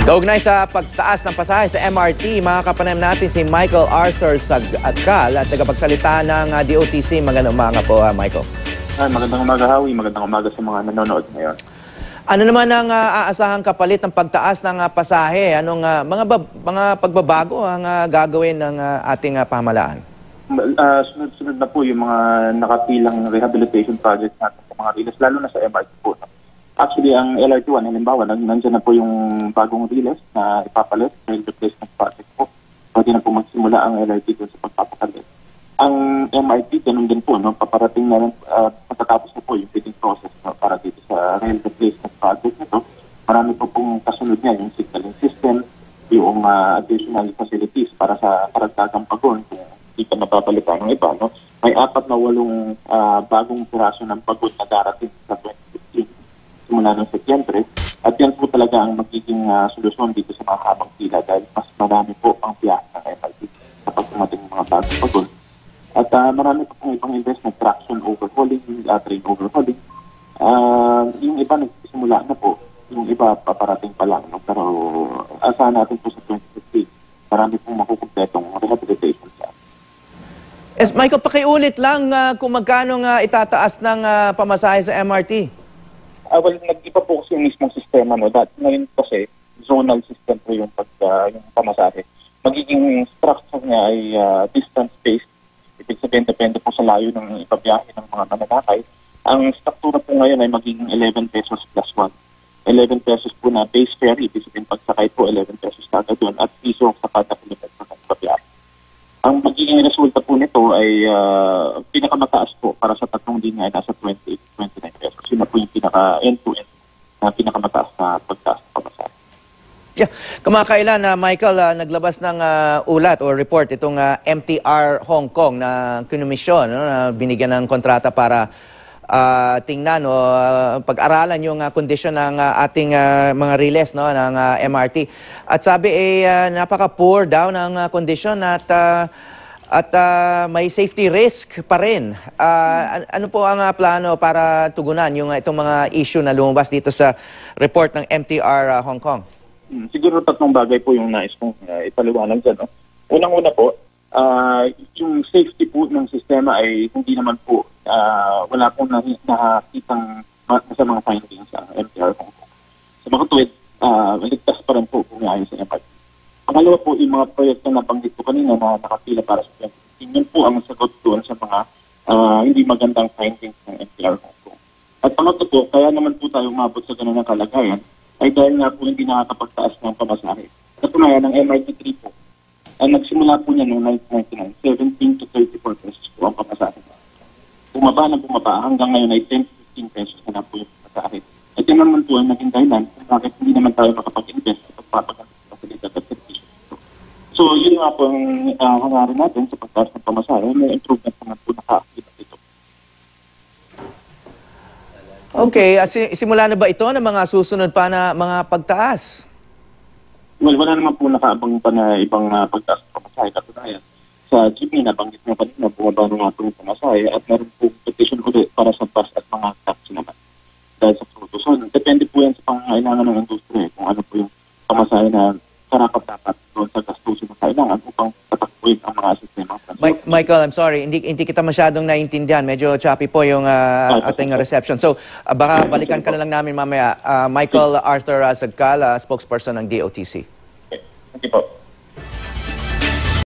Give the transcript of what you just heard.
Kaugnay sa pagtaas ng pasahe sa MRT, makakapanayam natin si Michael Arthur Sagkal at tagapagsalita ng DOTC. Magandang umaga po, Michael. Magandang umaga, Howie. Magandang umaga sa mga nanonood ngayon. Ano naman ang aasahang kapalit ng pagtaas ng pasahe? Anong mga pagbabago ang gagawin ng ating pamahalaan? Sunod-sunod na po yung mga nakapilang rehabilitation projects natin sa mga riles, lalo na sa MRT po. Actually, ang LRT1, halimbawa, nandiyan na po yung bagong riles na ipapalit, rail replacement project po. Pwede na po magsimula ang LRT doon sa pagpapapalit. Ang MRT, ganun din po, no? Paparating na lang, matatapos na po yung bidding process, no? Para dito sa rail replacement project nito. Marami po pong kasunod niya, yung signaling system, yung additional facilities para sa karagdagang pagod, kung hindi pa napapalitan ng iba. No? May 48 bagong piraso ng pagod na darating sa 2015 simula ng Setyembre. At yan po talaga ang magiging solusyon dito sa mga habang pila dahil mas marami po ang biyahe ng MRT kapag dumating mga bagong pagod. At marami po pong ibang investment, traction overhauling, train overhauling. Yung iba nagsimula na po, yung iba paparating pa lang. No? Pero asahan natin po sa 2015, marami pong makukumpletong rehabilitation plan. Yes, Michael, pakiulit lang kung magkano itataas ng pamasahe sa MRT. Well, nag-iba po kasi yung mismong sistema. No? Ngayon kasi, zonal system po yung pamasahe. Magiging structure niya ay distance-based. Ibig sabihin, depende po sa layo ng ipabiyahe ng mga mananakay. Ang struktura po ngayon ay magiging 11 pesos plus 1. 11 pesos po na base fare. Ibig sabihin, pagsakay po, 11 pesos kagad doon at piso sa kada kilometro ng ipabiyahe. Ang magiging resulta po nito ay pinakamataas po para sa tatlong linya ay nasa 28-29 pesos. Yun na po yung pinaka-end-to-end na pinakamataas na pagtaas ng pamasahe. Yeah. Kamakailan, Michael, naglabas ng ulat o report itong MTR Hong Kong na kinomisyon, no, na binigyan ng kontrata para tingnan o pag-aralan yung kondisyon ng ating mga riles, no, ng MRT. At sabi napaka-poor daw ng kondisyon at may safety risk pa rin. Ano po ang plano para tugunan yung itong mga issue na lumabas dito sa report ng MTR Hong Kong? Siguro tatlong bagay po yung nais kong ipaliwanag dyan. No? Unang-una po, yung safety po ng sistema ay hindi naman po wala pong nakikitang masamang findings sa MTR Hong Kong. Sa mga tuwid, ligtas pa rin po bumiyahe sa MRT. Pangalawa po, yung mga proyekto na banggit ko kanina na nakapila para sa 2015, yun po ang sagot doon sa mga hindi magandang findings ng MTR Hong Kong. At pangatlo po, kaya naman po tayo umabot sa ganun ng kalagayan ay dahil nga po hindi nakakapagtaas ng pamasahe. Katunayan ng MRT3 po, nagsimula po niya noong 1999, 17 to 34 pesos po ang pamasahe. Bumaba na bumaba, hanggang ngayon ay 10 to 15 pesos na po yung pamasahe. At yan naman po ay naging dahilan kung bakit hindi naman tayo makapag-invest at pagpapagang sa fasilidad at service. So, yun nga po ang hangarin natin sa pagtaas ng pamasahe. May improvement naman po nakakita dito. Okay, simula na ba ito ng mga susunod pa na mga pagtaas? Well, wala naman po nakaabang pa na ibang pagtaas ng pamasahe. Katunayan, sa jeepney na banggit nyo kanina, bumaba na nga po yung pamasahe at meron po petition ulit para sa bus at mga taxi naman. Dahil sa fruto. So, depende po yan sa pangailangan ng industriya kung ano po yung pamasahe na karapat-dapat doon sa gastusin na kailangan upang tatakbuhin ang mga sistema. Michael, I'm sorry, hindi kita masyadong naiintindihan. Medyo choppy po yung ating reception. So, baka balikan ka na lang namin mamaya. Michael Arthur Sagkal, spokesperson ng DOTC. Okay. Thank you po.